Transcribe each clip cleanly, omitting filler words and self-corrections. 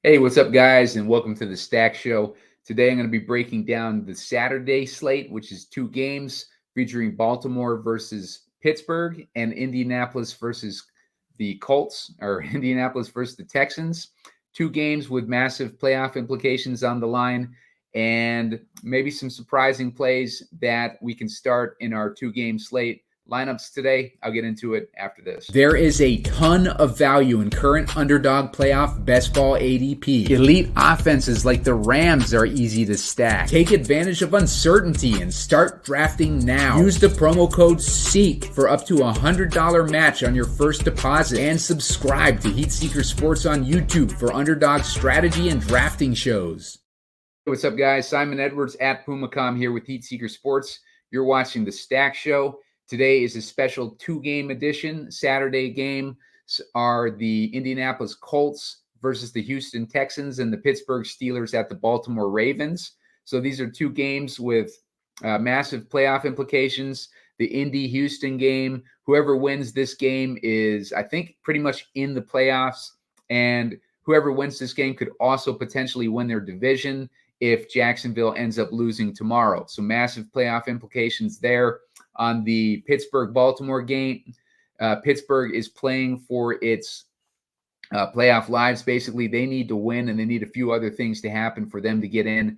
Hey, what's up, guys, and welcome to the Stack Show. Today, I'm going to be breaking down the Saturday slate, which is two games featuring Baltimore versus Pittsburgh and Indianapolis versus the Colts, or Indianapolis versus the Texans. Two games with massive playoff implications on the line, and maybe some surprising plays that we can start in our two-game slate lineups today. I'll get into it after this. There is a ton of value in current underdog playoff best ball ADP. Elite offenses like the Rams are easy to stack. Take advantage of uncertainty and start drafting now. Use the promo code SEEK for up to $100 match on your first deposit. And subscribe to Heat Seeker Sports on YouTube for underdog strategy and drafting shows. What's up, guys? Simon Edwards at PumaCom here with Heat Seeker Sports. You're watching the Stack Show. Today is a special two-game edition. Saturday games are the Indianapolis Colts versus the Houston Texans and the Pittsburgh Steelers at the Baltimore Ravens. So these are two games with massive playoff implications. The Indy-Houston game, whoever wins this game is, I think, pretty much in the playoffs. And whoever wins this game could also potentially win their division if Jacksonville ends up losing tomorrow. So massive playoff implications there. On the Pittsburgh-Baltimore game, Pittsburgh is playing for its playoff lives. Basically, they need to win, and they need a few other things to happen for them to get in.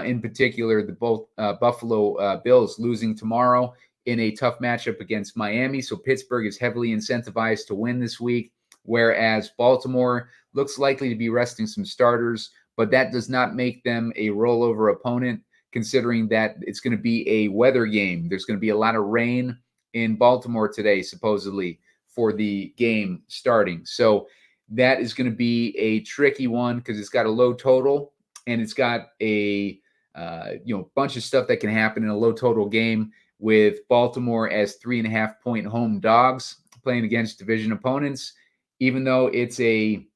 In particular, the Buffalo Bills losing tomorrow in a tough matchup against Miami. So Pittsburgh is heavily incentivized to win this week, whereas Baltimore looks likely to be resting some starters, but that does not make them a rollover opponent, considering that it's going to be a weather game. There's going to be a lot of rain in Baltimore today, supposedly, for the game starting. So that is going to be a tricky one because it's got a low total and it's got a bunch of stuff that can happen in a low total game, with Baltimore as 3.5-point home dogs playing against division opponents. Even though it's a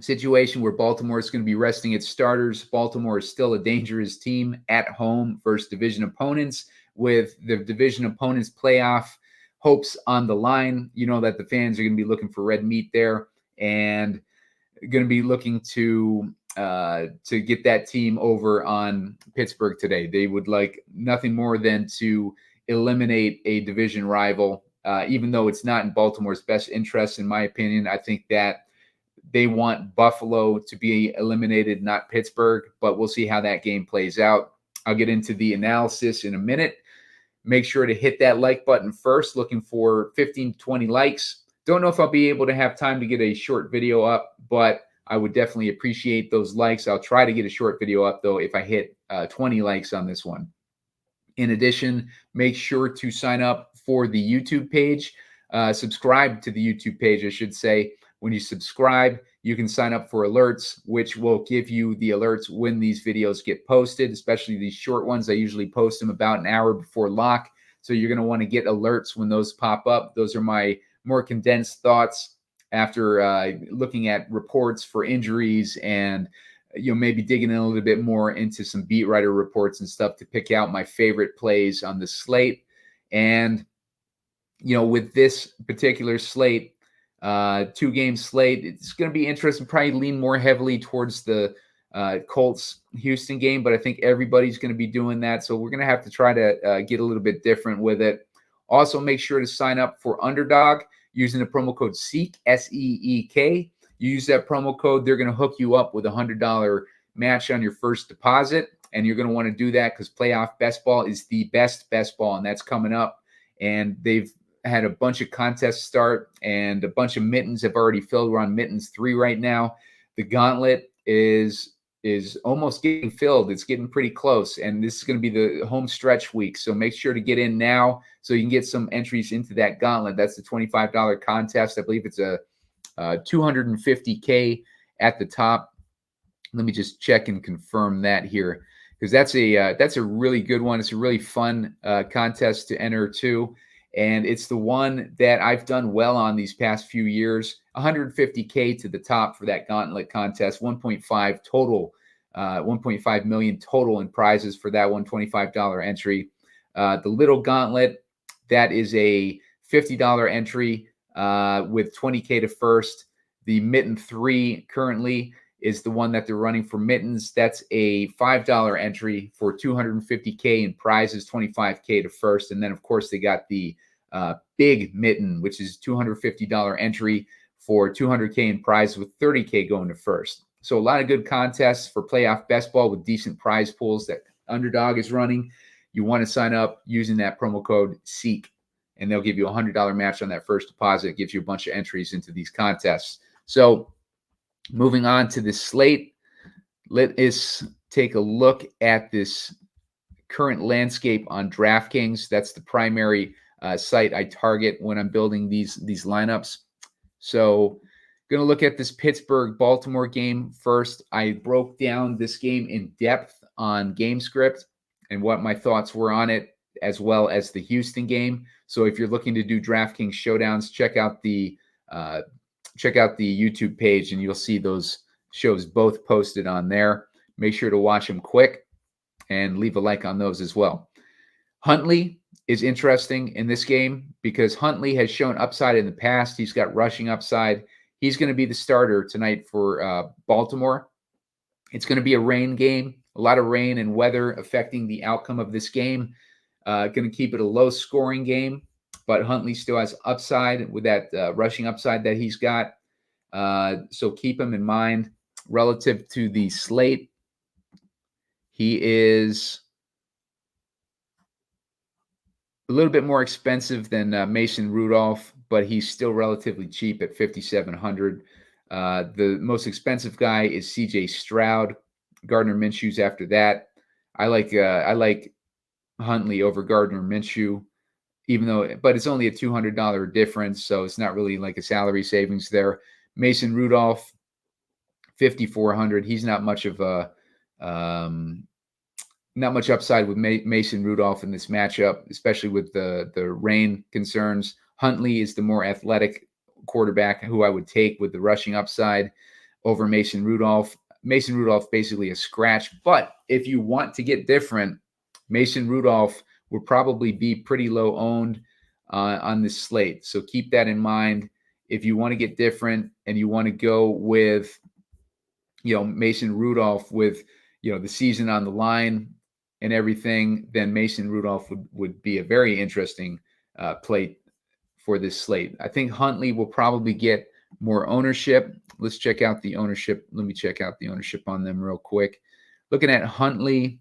situation where Baltimore is going to be resting its starters, Baltimore is still a dangerous team at home versus division opponents, with the division opponents' playoff hopes on the line. You know that the fans are going to be looking for red meat there and going to be looking to get that team over on Pittsburgh today. They would like nothing more than to eliminate a division rival, even though it's not in Baltimore's best interest, in my opinion. I think that they want Buffalo to be eliminated, not Pittsburgh, but we'll see how that game plays out. I'll get into the analysis in a minute. Make sure to hit that like button first, looking for 15 to 20 likes. Don't know if I'll be able to have time to get a short video up, but I would definitely appreciate those likes. I'll try to get a short video up, though, if I hit 20 likes on this one. In addition, make sure to sign up for the YouTube page. Subscribe to the YouTube page, I should say. When you subscribe, you can sign up for alerts, which will give you the alerts when these videos get posted, especially these short ones. I usually post them about an hour before lock. So you're going to want to get alerts when those pop up. Those are my more condensed thoughts after looking at reports for injuries and maybe digging in a little bit more into some beat writer reports and stuff to pick out my favorite plays on the slate. And, with this particular slate, two-game slate, it's going to be interesting. Probably lean more heavily towards the Colts Houston game, but I think everybody's going to be doing that. So we're going to have to try to get a little bit different with it. Also, make sure to sign up for Underdog using the promo code SEEK, SEEK. You use that promo code, they're going to hook you up with a $100 match on your first deposit. And you're going to want to do that because playoff best ball is the best ball, and that's coming up. And they've had a bunch of contests start, and a bunch of mittens have already filled. We're on mittens 3 right now. The gauntlet is almost getting filled. It's getting pretty close, and this is going to be the home stretch week. So make sure to get in now so you can get some entries into that gauntlet. That's the $25 contest. I believe it's a $250K at the top. Let me just check and confirm that here, because that's a really good one. It's a really fun contest to enter too. And it's the one that I've done well on these past few years. $150K to the top for that gauntlet contest. 1.5 total, 1.5 million total in prizes for that $125 entry. The little gauntlet, that is a $50 entry with $20K to first. The mitten 3 currently is the one that they're running for mittens. That's a $5 entry for $250K in prizes, $25K to first. And then, of course, they got the big mitten, which is $250 entry for $200K in prizes with $30K going to first. So a lot of good contests for playoff best ball with decent prize pools that Underdog is running. You want to sign up using that promo code SEEK, and they'll give you a $100 match on that first deposit. It gives you a bunch of entries into these contests. So moving on to the slate, let us take a look at this current landscape on DraftKings. That's the primary site I target when I'm building these lineups. So going to look at this Pittsburgh-Baltimore game first. I broke down this game in depth on GameScript and what my thoughts were on it, as well as the Houston game. So if you're looking to do DraftKings showdowns, check out the YouTube page, and you'll see those shows both posted on there. Make sure to watch them quick and leave a like on those as well. Huntley is interesting in this game because Huntley has shown upside in the past. He's got rushing upside. He's going to be the starter tonight for Baltimore. It's going to be a rain game, a lot of rain and weather affecting the outcome of this game. Going to keep it a low-scoring game, but Huntley still has upside with that rushing upside that he's got. So keep him in mind. Relative to the slate, he is a little bit more expensive than Mason Rudolph, but he's still relatively cheap at $5,700. The most expensive guy is C.J. Stroud. Gardner Minshew's after that. I like Huntley over Gardner Minshew, but it's only a $200 difference, so it's not really like a salary savings there. Mason Rudolph, $5,400. He's not much of a not much upside with Mason Rudolph in this matchup, especially with the rain concerns. Huntley is the more athletic quarterback who I would take with the rushing upside over Mason Rudolph. Mason Rudolph basically a scratch, but if you want to get different, Mason Rudolph would probably be pretty low owned on this slate. So keep that in mind. If you want to get different and you want to go with, Mason Rudolph with, the season on the line and everything, then Mason Rudolph would be a very interesting play for this slate. I think Huntley will probably get more ownership. Let's check out the ownership. Let me check out the ownership on them real quick. Looking at Huntley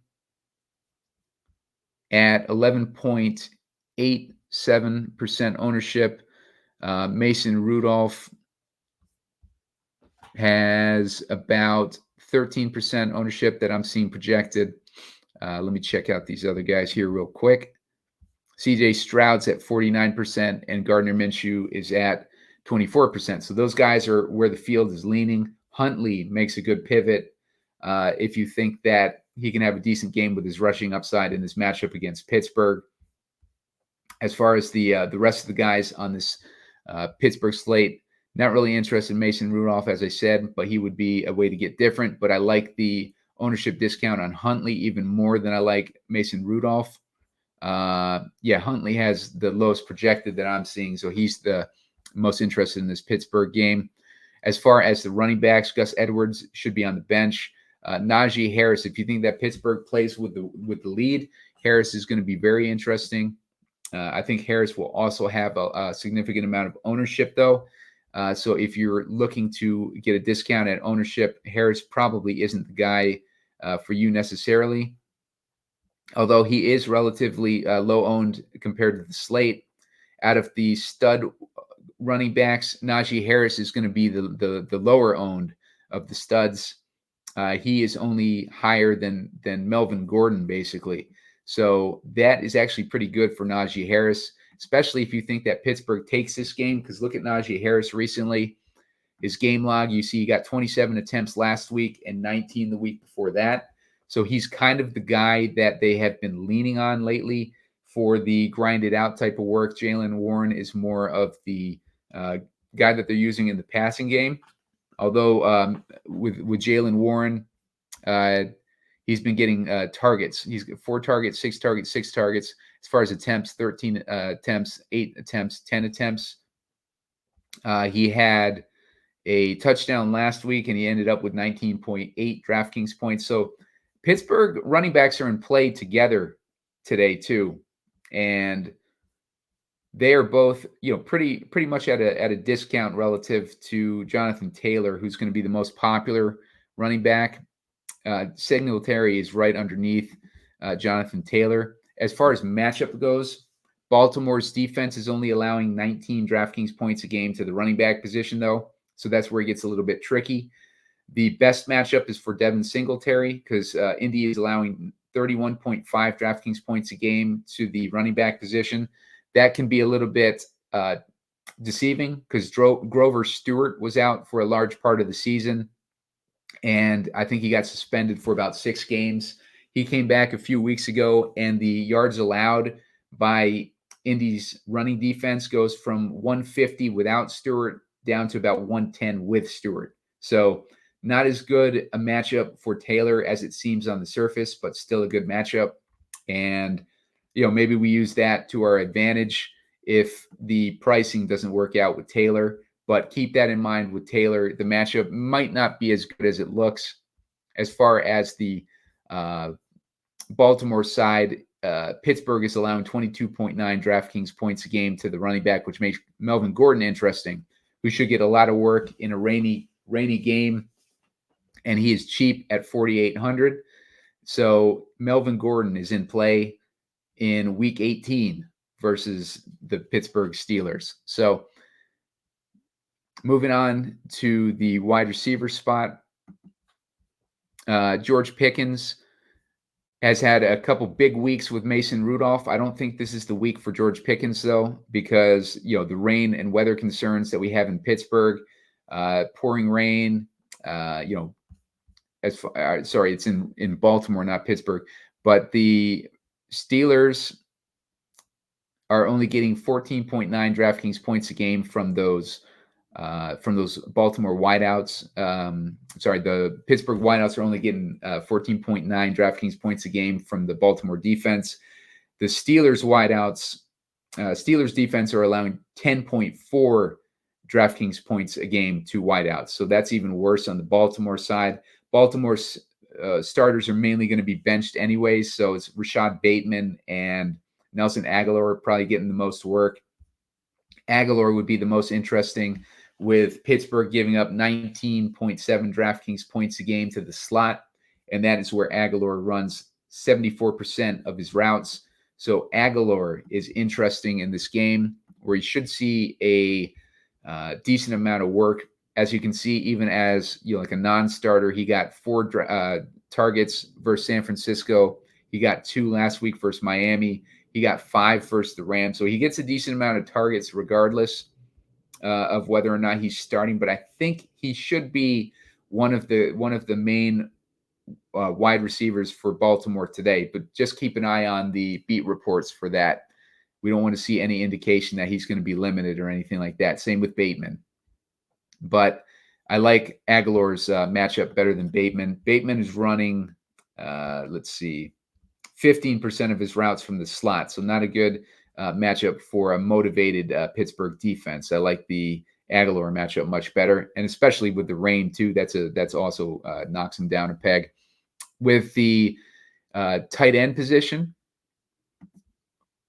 at 11.87% ownership. Mason Rudolph has about 13% ownership that I'm seeing projected. Let me check out these other guys here real quick. CJ Stroud's at 49% and Gardner Minshew is at 24%. So those guys are where the field is leaning. Huntley makes a good pivot if you think that he can have a decent game with his rushing upside in this matchup against Pittsburgh. As far as the rest of the guys on this Pittsburgh slate, not really interested in Mason Rudolph, as I said, but he would be a way to get different. But I like the ownership discount on Huntley even more than I like Mason Rudolph. Huntley has the lowest projected that I'm seeing, so he's the most interested in this Pittsburgh game. As far as the running backs, Gus Edwards should be on the bench. Najee Harris, if you think that Pittsburgh plays with the lead, Harris is going to be very interesting. I think Harris will also have a significant amount of ownership, though. So if you're looking to get a discount at ownership, Harris probably isn't the guy for you necessarily. Although he is relatively low owned compared to the slate. Out of the stud running backs, Najee Harris is going to be the lower owned of the studs. He is only higher than Melvin Gordon, basically. So that is actually pretty good for Najee Harris, especially if you think that Pittsburgh takes this game, because look at Najee Harris recently. His game log, you see he got 27 attempts last week and 19 the week before that. So he's kind of the guy that they have been leaning on lately for the grinded out type of work. Jaylen Warren is more of the guy that they're using in the passing game. Although with Jaylen Warren, he's been getting targets. He's got 4 targets, 6 targets, 6 targets. As far as attempts, 13 attempts, 8 attempts, 10 attempts. He had a touchdown last week, and he ended up with 19.8 DraftKings points. So Pittsburgh running backs are in play together today too, and they are both, pretty much at a discount relative to Jonathan Taylor, who's going to be the most popular running back. Singletary is right underneath Jonathan Taylor. As far as matchup goes, Baltimore's defense is only allowing 19 DraftKings points a game to the running back position, though. So that's where it gets a little bit tricky. The best matchup is for Devin Singletary because Indy is allowing 31.5 DraftKings points a game to the running back position. That can be a little bit deceiving because Grover Stewart was out for a large part of the season, and I think he got suspended for about 6 games. He came back a few weeks ago, and the yards allowed by Indy's running defense goes from 150 without Stewart down to about 110 with Stewart. So not as good a matchup for Taylor as it seems on the surface, but still a good matchup. And, maybe we use that to our advantage if the pricing doesn't work out with Taylor. But keep that in mind with Taylor. The matchup might not be as good as it looks. As far as the Baltimore side, Pittsburgh is allowing 22.9 DraftKings points a game to the running back, which makes Melvin Gordon interesting, who should get a lot of work in a rainy game, and he is cheap at 4,800. So Melvin Gordon is in play in Week 18 versus the Pittsburgh Steelers. So moving on to the wide receiver spot, George Pickens has had a couple big weeks with Mason Rudolph. I don't think this is the week for George Pickens, though, because, the rain and weather concerns that we have in Pittsburgh, pouring rain, it's in Baltimore, not Pittsburgh, but the Steelers are only getting 14.9 DraftKings points a game from those Baltimore wideouts. The Pittsburgh wideouts are only getting 14.9 DraftKings points a game from the Baltimore defense. The Steelers wideouts, Steelers defense are allowing 10.4 DraftKings points a game to wideouts. So that's even worse on the Baltimore side. Baltimore's starters are mainly going to be benched anyways. So it's Rashad Bateman and Nelson Aguilar probably getting the most work. Aguilar would be the most interesting, with Pittsburgh giving up 19.7 DraftKings points a game to the slot, and that is where Aguilar runs 74% of his routes. So Aguilar is interesting in this game, where he should see a decent amount of work. As you can see, even as like a non-starter, he got 4 targets versus San Francisco. He got 2 last week versus Miami. He got 5 versus the Rams. So he gets a decent amount of targets regardless of whether or not he's starting. But I think he should be one of the main wide receivers for Baltimore today. But just keep an eye on the beat reports for that. We don't want to see any indication that he's going to be limited or anything like that. Same with Bateman. But I like Aguilar's matchup better than Bateman. Bateman is running, 15% of his routes from the slot. So not a good matchup for a motivated Pittsburgh defense. I like the Aguilar matchup much better, and especially with the rain too. That's also knocks him down a peg. With the tight end position,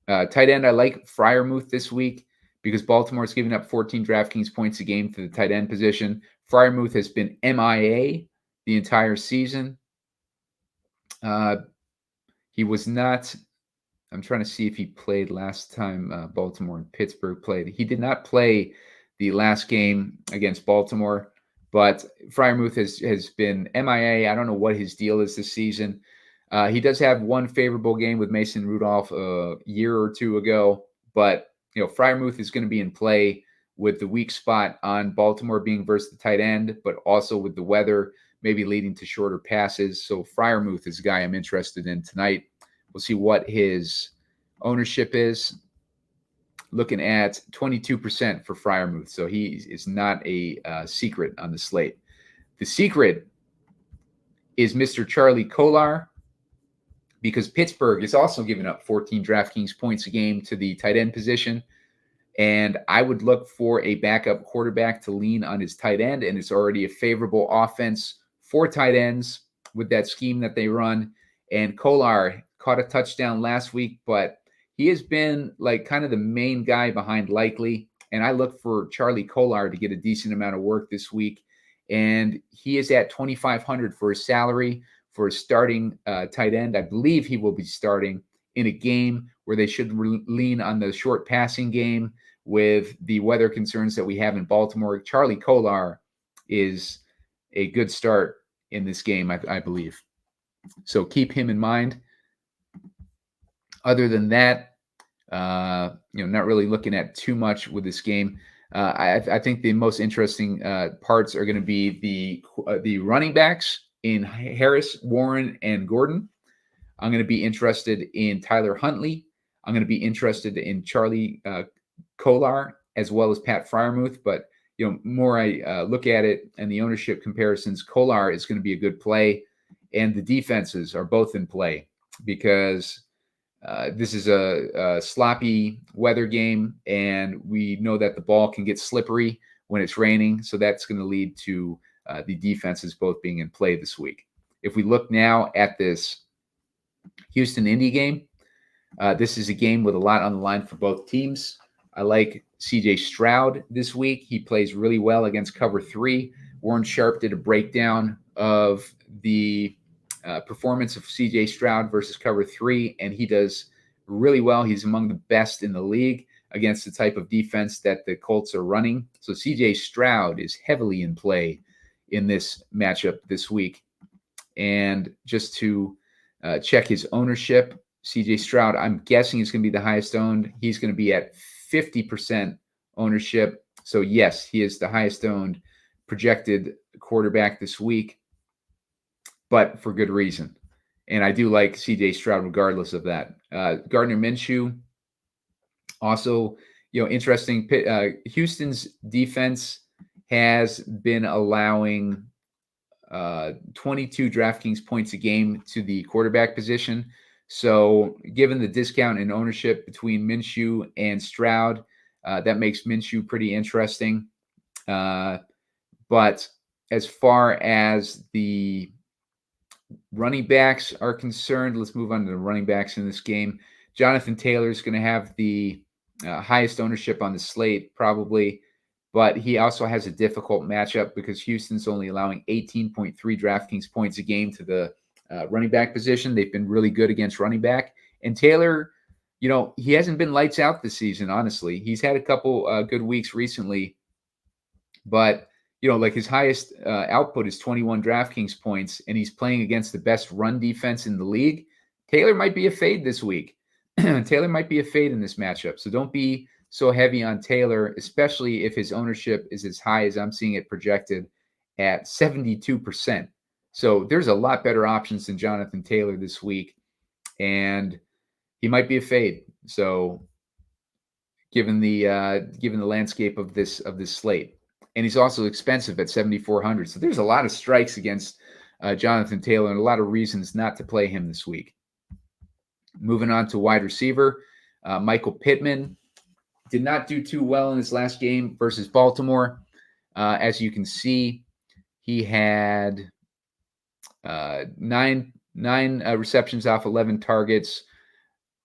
tight end, I like Freiermuth this week because Baltimore's giving up 14 DraftKings points a game to the tight end position. Freiermuth has been MIA the entire season. He was not. I'm trying to see if he played last time Baltimore and Pittsburgh played. He did not play the last game against Baltimore, but Freiermuth has been MIA. I don't know what his deal is this season. He does have one favorable game with Mason Rudolph a year or two ago, but Freiermuth is going to be in play with the weak spot on Baltimore being versus the tight end, but also with the weather maybe leading to shorter passes. So Freiermuth is a guy I'm interested in tonight. We'll see what his ownership is. Looking at 22% for Freiermuth. So he is not a secret on the slate. The secret is Mr. Charlie Kolar, because Pittsburgh is also giving up 14 DraftKings points a game to the tight end position. And I would look for a backup quarterback to lean on his tight end, and it's already a favorable offense for tight ends with that scheme that they run. And Kolar caught a touchdown last week, but he has been like kind of the main guy behind Likely. And I look for Charlie Kolar to get a decent amount of work this week. And he is at 2,500 for his salary for a starting tight end. I believe he will be starting in a game where they should lean on the short passing game with the weather concerns that we have in Baltimore. Charlie Kolar is a good start in this game, I believe. So keep him in mind. Other than that, not really looking at too much with this game. I think the most interesting parts are going to be the running backs in Harris, Warren, and Gordon. I'm going to be interested in Tyler Huntley. I'm going to be interested in Charlie Kolar as well as Pat Freiermuth. But more I look at it and the ownership comparisons, Kolar is going to be a good play, and the defenses are both in play because this is a sloppy weather game, and we know that the ball can get slippery when it's raining. So that's going to lead to the defenses both being in play this week. If we look now at this Houston-Indy game, this is a game with a lot on the line for both teams. I like C.J. Stroud this week. He plays really well against cover 3. Warren Sharp did a breakdown of the performance of C.J. Stroud versus cover 3, and he does really well. He's among the best in the league against the type of defense that the Colts are running. So C.J. Stroud is heavily in play in this matchup this week. And just to check his ownership, C.J. Stroud, I'm guessing he's going to be the highest owned. He's going to be at 50% ownership. So yes, he is the highest owned projected quarterback this week, but for good reason. And I do like C.J. Stroud regardless of that. Gardner Minshew, also, interesting. Houston's defense has been allowing 22 DraftKings points a game to the quarterback position. So given the discount in ownership between Minshew and Stroud, that makes Minshew pretty interesting. But as far as the running backs are concerned, let's move on to the running backs in this game. Jonathan Taylor is going to have the highest ownership on the slate, probably. But he also has a difficult matchup because Houston's only allowing 18.3 DraftKings points a game to the running back position. They've been really good against running back. And Taylor, he hasn't been lights out this season, honestly. He's had a couple good weeks recently. But, like his highest output is 21 DraftKings points, and he's playing against the best run defense in the league. Taylor might be a fade this week. Taylor might be a fade in this matchup. So don't be so heavy on Taylor, especially if his ownership is as high as I'm seeing it projected at 72%. So there's a lot better options than Jonathan Taylor this week, and he might be a fade. So given the landscape of this slate, and he's also expensive at 7,400. So there's a lot of strikes against Jonathan Taylor and a lot of reasons not to play him this week. Moving on to wide receiver, Michael Pittman did not do too well in his last game versus Baltimore. As you can see, he had nine receptions off 11 targets,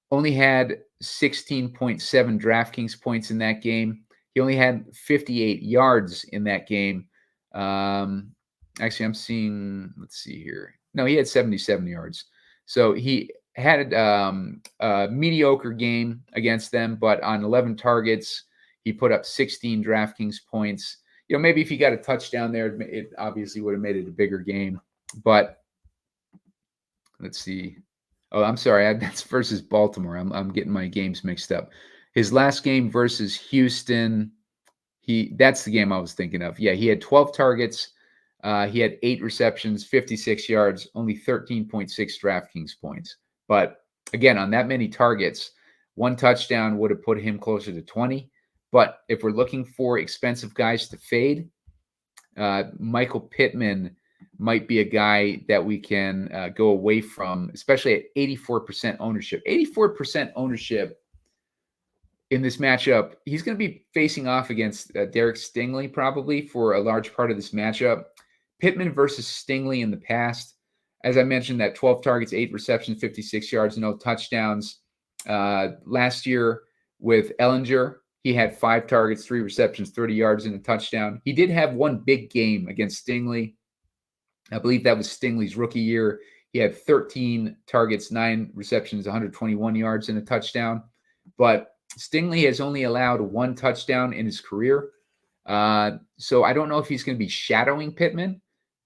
only had 16.7 DraftKings points in that game. He only had 58 yards in that game. Actually, I'm seeing, let's see here. No, he had 77 yards. So he had a mediocre game against them, but on 11 targets, he put up 16 DraftKings points. Maybe if he got a touchdown there, it obviously would have made it a bigger game. But let's see. Oh, I'm sorry. That's versus Baltimore. I'm getting my games mixed up. His last game versus Houston, that's the game I was thinking of. Yeah, he had 12 targets. He had 8 receptions, 56 yards, only 13.6 DraftKings points. But again, on that many targets, 1 touchdown would have put him closer to 20. But if we're looking for expensive guys to fade, Michael Pittman might be a guy that we can go away from, especially at 84% ownership. 84% ownership in this matchup. He's going to be facing off against Derek Stingley probably for a large part of this matchup. Pittman versus Stingley in the past, as I mentioned, that 12 targets, 8 receptions, 56 yards, no touchdowns. Last year with Ellinger, he had 5 targets, 3 receptions, 30 yards, and a touchdown. He did have one big game against Stingley. I believe that was Stingley's rookie year. He had 13 targets, 9 receptions, 121 yards, and a touchdown. But Stingley has only allowed 1 touchdown in his career. So I don't know if he's going to be shadowing Pittman.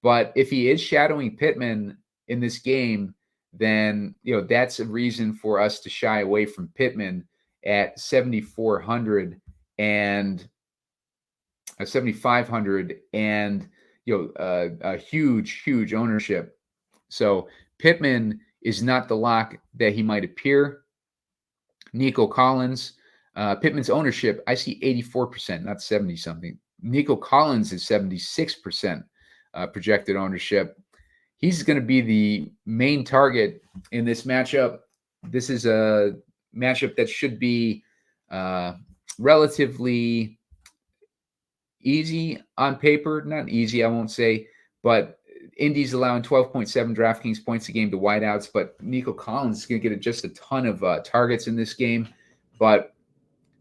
But if he is shadowing Pittman in this game, then that's a reason for us to shy away from Pittman at 7,400 and 7,500 and a huge ownership. So Pittman is not the lock that he might appear. Nico Collins, Pittman's ownership, I see 84%, not 70 something. Nico Collins is 76%. Projected ownership. He's going to be the main target in this matchup. This is a matchup that should be relatively easy on paper. Not easy, I won't say, but Indy's allowing 12.7 DraftKings points a game to wideouts, but Nico Collins is going to get just a ton of targets in this game. But,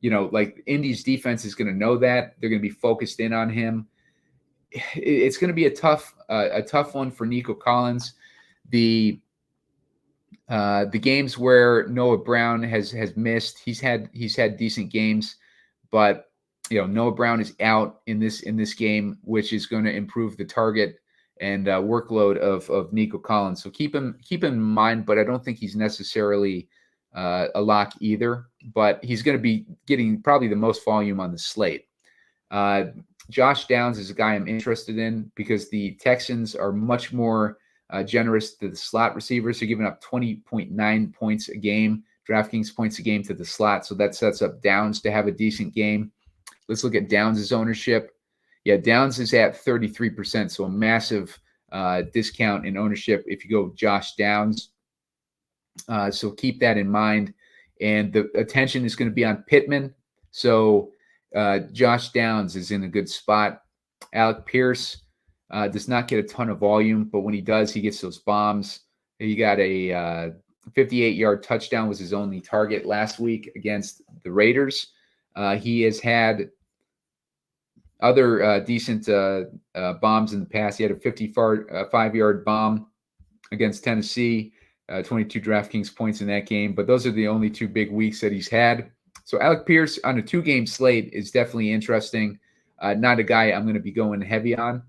like Indy's defense is going to know that. They're going to be focused in on him. It's going to be a tough one for Nico Collins. The games where Noah Brown has missed, he's had decent games, but Noah Brown is out in this game, which is going to improve the target and workload of Nico Collins. So keep him in mind, but I don't think he's necessarily a lock either. But he's going to be getting probably the most volume on the slate. Josh Downs is a guy I'm interested in because the Texans are much more generous to the slot receivers. They're giving up 20.9 points a game, DraftKings points a game to the slot. So that sets up Downs to have a decent game. Let's look at Downs' ownership. Yeah, Downs is at 33%, so a massive discount in ownership if you go Josh Downs. So keep that in mind. And the attention is going to be on Pittman. So Josh Downs is in a good spot. Alec Pierce does not get a ton of volume, but when he does, he gets those bombs. He got a 58-yard touchdown was his only target last week against the Raiders. He has had other decent bombs in the past. He had a 55-yard bomb against Tennessee, 22 DraftKings points in that game. But those are the only 2 big weeks that he's had. So Alec Pierce on a 2-game slate is definitely interesting. Not a guy I'm going to be going heavy on.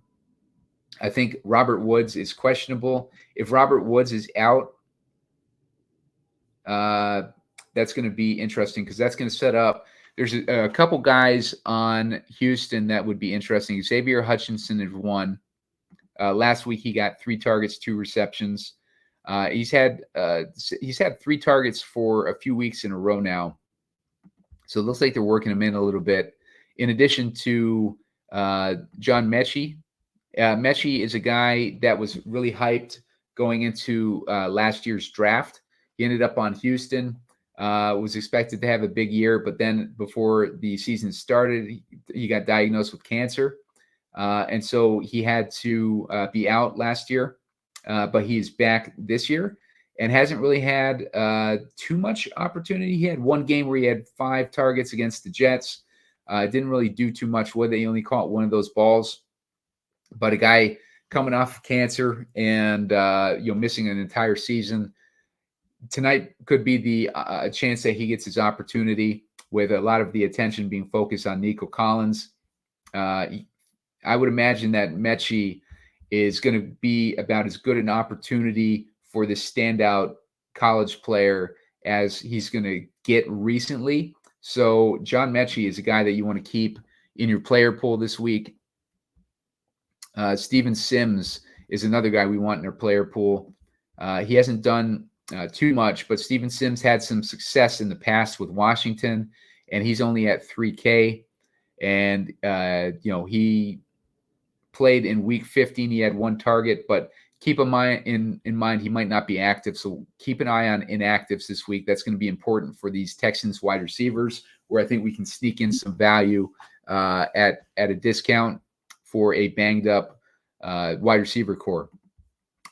I think Robert Woods is questionable. If Robert Woods is out, that's going to be interesting because that's going to set up. There's a couple guys on Houston that would be interesting. Xavier Hutchinson is one. Last week he got 3 targets, 2 receptions. He's had 3 targets for a few weeks in a row now. So it looks like they're working him in a little bit. In addition to John Mechie. Mechie is a guy that was really hyped going into last year's draft. He ended up on Houston, was expected to have a big year, but then before the season started, he got diagnosed with cancer. And so he had to be out last year, but he's back this year. And hasn't really had too much opportunity. He had one game where he had 5 targets against the Jets. Didn't really do too much with it. He only caught one of those balls. But a guy coming off cancer and missing an entire season, tonight could be the chance that he gets his opportunity with a lot of the attention being focused on Nico Collins. I would imagine that Mechie is going to be about as good an opportunity for this standout college player as he's going to get recently. So John Mechie is a guy that you want to keep in your player pool this week. Steven Sims is another guy we want in our player pool. He hasn't done too much, but Steven Sims had some success in the past with Washington, and he's only at 3K. And, he played in week 15. He had 1 target, but keep in mind he might not be active, so keep an eye on inactives this week. That's going to be important for these Texans wide receivers, where I think we can sneak in some value at a discount for a banged up wide receiver core.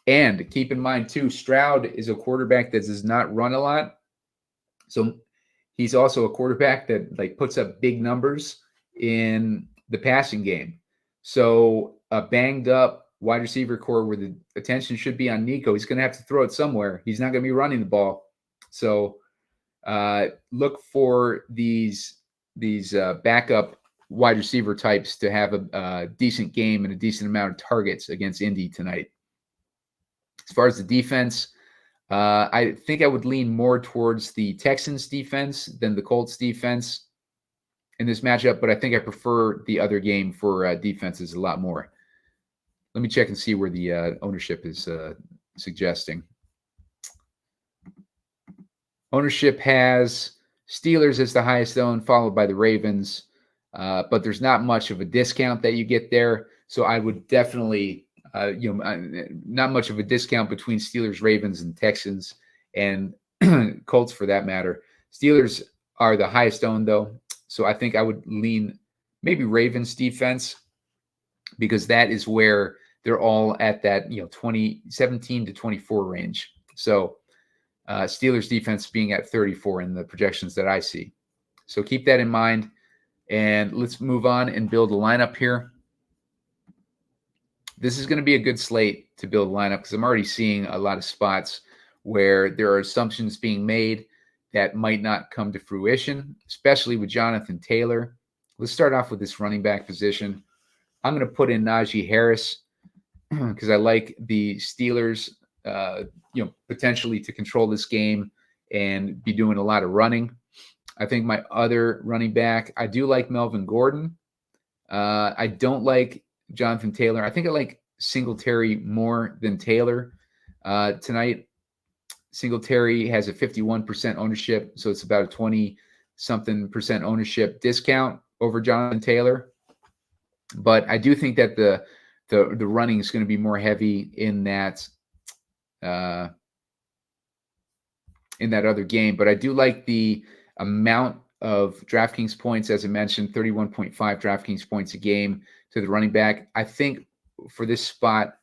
And keep in mind too, Stroud is a quarterback that does not run a lot, so he's also a quarterback that like puts up big numbers in the passing game. So a banged up wide receiver core where the attention should be on Nico, he's going to have to throw it somewhere. He's not going to be running the ball. So look for these backup wide receiver types to have a decent game and a decent amount of targets against Indy tonight. As far as the defense, I think I would lean more towards the Texans defense than the Colts defense in this matchup, but I think I prefer the other game for defenses a lot more. Let me check and see where the ownership is suggesting. Ownership has Steelers as the highest owned, followed by the Ravens, but there's not much of a discount that you get there. So I would definitely, not much of a discount between Steelers, Ravens, and Texans, and Colts for that matter. Steelers are the highest owned though, so I think I would lean maybe Ravens defense, because that is where they're all at that 17 to 24 range. So Steelers defense being at 34 in the projections that I see. So keep that in mind, and let's move on and build a lineup here. This is going to be a good slate to build a lineup because I'm already seeing a lot of spots where there are assumptions being made that might not come to fruition, especially with Jonathan Taylor. Let's start off with this running back position. I'm going to put in Najee Harris because I like the Steelers, potentially to control this game and be doing a lot of running. I think my other running back, I do like Melvin Gordon. I don't like Jonathan Taylor. I think I like Singletary more than Taylor tonight. Singletary has a 51% ownership, so it's about a 20-something% ownership discount over Jonathan Taylor. But I do think that the running is going to be more heavy in that other game. But I do like the amount of DraftKings points, as I mentioned, 31.5 DraftKings points a game to the running back. I think for this spot,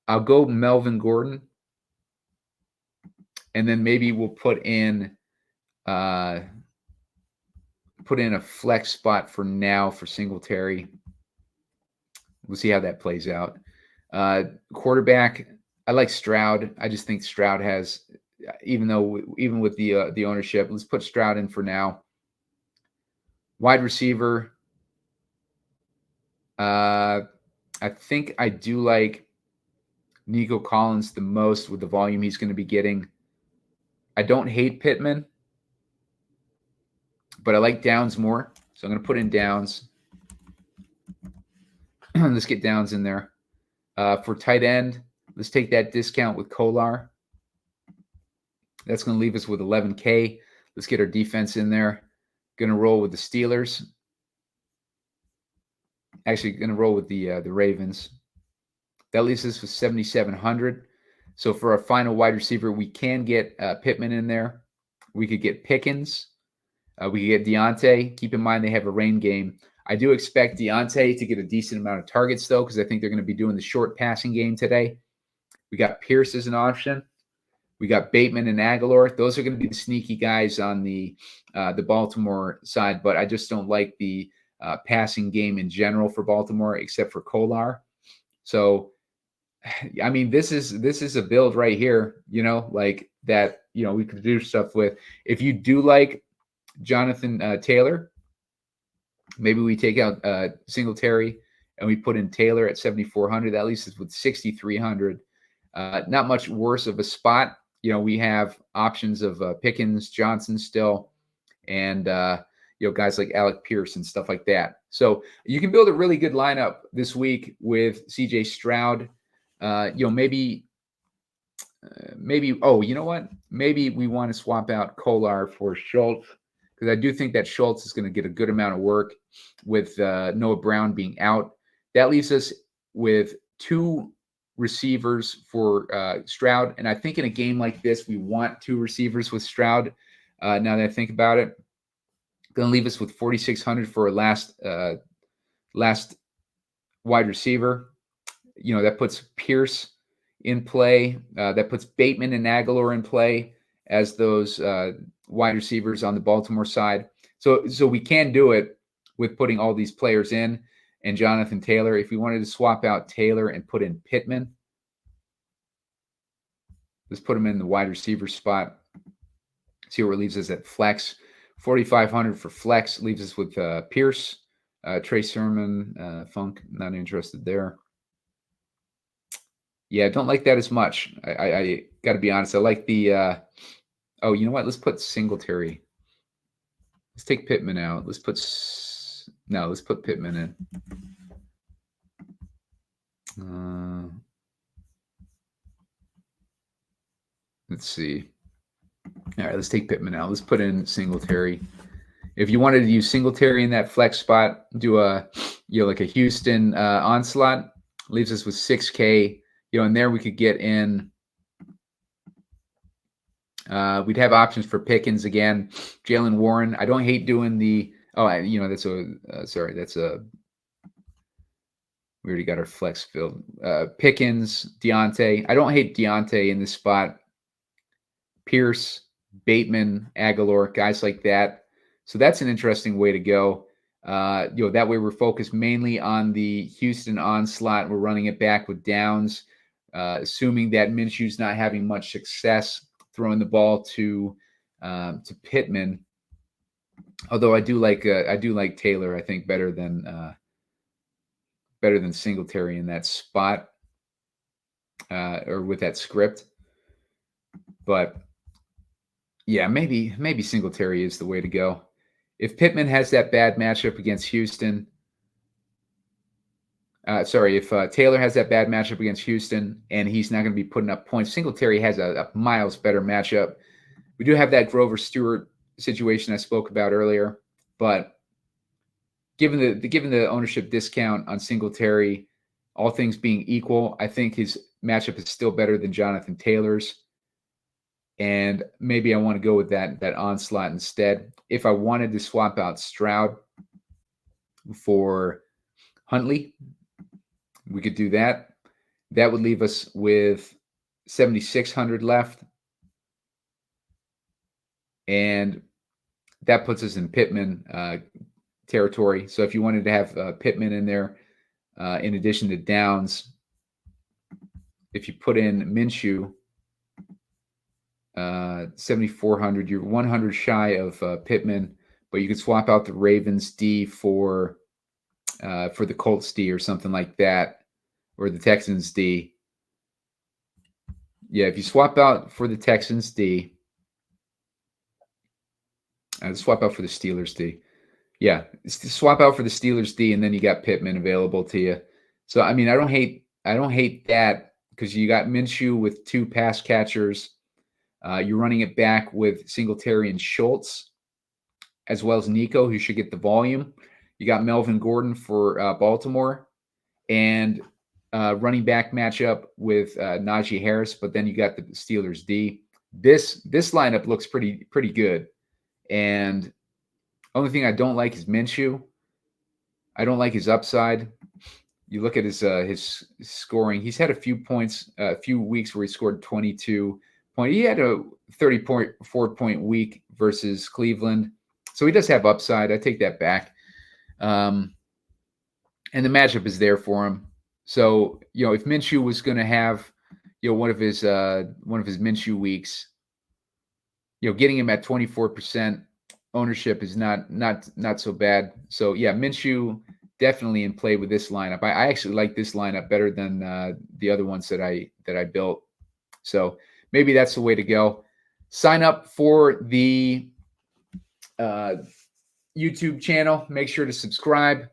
I'll go Melvin Gordon, and then maybe we'll put in a flex spot for now for Singletary. We'll see how that plays out. Quarterback, I like Stroud. I just think Stroud has, even with the ownership, let's put Stroud in for now. Wide receiver, I think I do like Nico Collins the most with the volume he's going to be getting. I don't hate Pittman, but I like Downs more. So I'm going to put in Downs. Let's get Downs in there. For tight end, let's take that discount with Kolar. That's going to leave us with 11K. Let's get our defense in there. Going to roll with the Steelers. Actually, going to roll with the Ravens. That leaves us with 7,700. So for our final wide receiver, we can get Pittman in there. We could get Pickens. We could get Deontay. Keep in mind they have a rain game. I do expect Deontay to get a decent amount of targets, though, because I think they're going to be doing the short passing game today. We got Pierce as an option. We got Bateman and Aguilar. Those are going to be the sneaky guys on the Baltimore side, but I just don't like the passing game in general for Baltimore, except for Kolar. So, I mean, this is a build right here, like that, we could do stuff with. If you do like Jonathan Taylor, maybe we take out Singletary and we put in Taylor at 7,400. That leaves us with 6,300. Not much worse of a spot. We have options of Pickens, Johnson still, and guys like Alec Pierce and stuff like that. So you can build a really good lineup this week with CJ Stroud. Maybe. Oh, you know what? Maybe we want to swap out Kolar for Schultz, because I do think that Schultz is going to get a good amount of work with Noah Brown being out. That leaves us with two receivers for Stroud. And I think in a game like this, we want 2 receivers with Stroud. Now that I think about it, going to leave us with 4,600 for a last wide receiver. That puts Pierce in play. That puts Bateman and Aguilar in play as those wide receivers on the Baltimore side. So we can do it with putting all these players in and Jonathan Taylor. If we wanted to swap out Taylor and put in Pittman, let's put him in the wide receiver spot. See where it leaves us at flex. 4,500 for flex leaves us with Pierce, Trey Sermon, Funk. Not interested there. Yeah, don't like that as much. I got to be honest. I like the. Oh, you know what? Let's put Singletary. Let's take Pittman out. Let's put Pittman in. Let's see. All right, let's take Pittman out. Let's put in Singletary. If you wanted to use Singletary in that flex spot, do like a Houston onslaught. Leaves us with 6K. And there we could get in. We'd have options for Pickens again. Jalen Warren. I don't hate doing the. Oh, that's a. We already got our flex filled. Pickens, Deontay. I don't hate Deontay in this spot. Pierce, Bateman, Aguilar, guys like that. So that's an interesting way to go. That way we're focused mainly on the Houston onslaught. We're running it back with Downs, assuming that Minshew's not having much success throwing the ball to Pittman. Although I do like Taylor, I think better than Singletary in that spot or with that script. But yeah, maybe Singletary is the way to go. If Pittman has that bad matchup against Houston, if Taylor has that bad matchup against Houston and he's not going to be putting up points, Singletary has a miles better matchup. We do have that Grover Stewart situation I spoke about earlier, but given the ownership discount on Singletary, all things being equal, I think his matchup is still better than Jonathan Taylor's. And maybe I want to go with that onslaught instead. If I wanted to swap out Stroud for Huntley, we could do that. That would leave us with 7,600 left. And that puts us in Pittman territory. So if you wanted to have Pittman in there, in addition to Downs, if you put in Minshew, 7,400, you're 100 shy of Pittman, but you could swap out the Ravens D for the Colts D or something like that, or the Texans D. Yeah, if you swap out for the Texans D, swap out for the Steelers D. Yeah, swap out for the Steelers D, and then you got Pittman available to you. So I mean, I don't hate that because you got Minshew with 2 pass catchers. You're running it back with Singletary and Schultz, as well as Nico, who should get the volume. You got Melvin Gordon for Baltimore, and running back matchup with Najee Harris. But then you got the Steelers D. This lineup looks pretty good. And only thing I don't like is Minshew. I don't like his upside. You look at his scoring. He's had a few weeks where he scored 22 points. He had a 30.4-point week versus Cleveland. So he does have upside. I take that back. And the matchup is there for him. So, if Minshew was going to have, one of his Minshew weeks, getting him at 24% ownership is not so bad. So yeah, Minshew definitely in play with this lineup. I actually like this lineup better than the other ones that I built. So maybe that's the way to go. Sign up for the YouTube channel. Make sure to subscribe.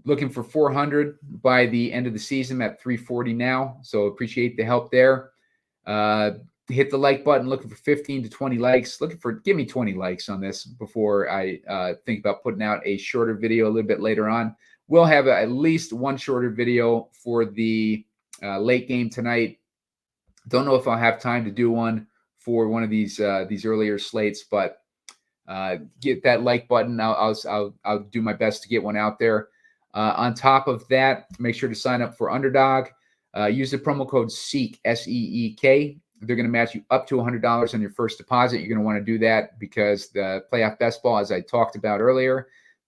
Looking for 400 by the end of the season. I'm at 340 now. So appreciate the help there. Hit the like button. Looking for 15 to 20 likes. Give me 20 likes on this before I think about putting out a shorter video a little bit later on. We'll have at least one shorter video for the late game tonight. Don't know if I'll have time to do one for one of these earlier slates, but get that like button. I'll do my best to get one out there. On top of that, make sure to sign up for Underdog. Use the promo code SEEK, SEEK. They're going to match you up to $100 on your first deposit. You're going to want to do that because the playoff best ball, as I talked about earlier,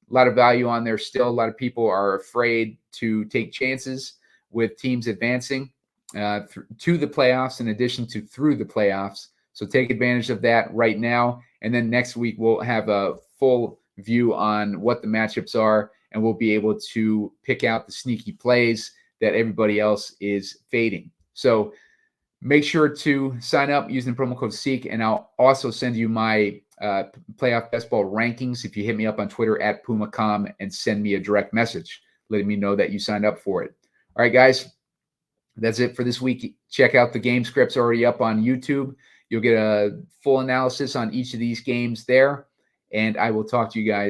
a lot of value on there still. A lot of people are afraid to take chances with teams advancing to the playoffs in addition to through the playoffs. So take advantage of that right now. And then next week, we'll have a full view on what the matchups are, and we'll be able to pick out the sneaky plays that everybody else is fading. So make sure to sign up using the promo code SEEK, and I'll also send you my playoff best ball rankings if you hit me up on Twitter at PumaCom and send me a direct message letting me know that you signed up for it. All right, guys, that's it for this week. Check out the game scripts already up on YouTube. You'll get a full analysis on each of these games there, and I will talk to you guys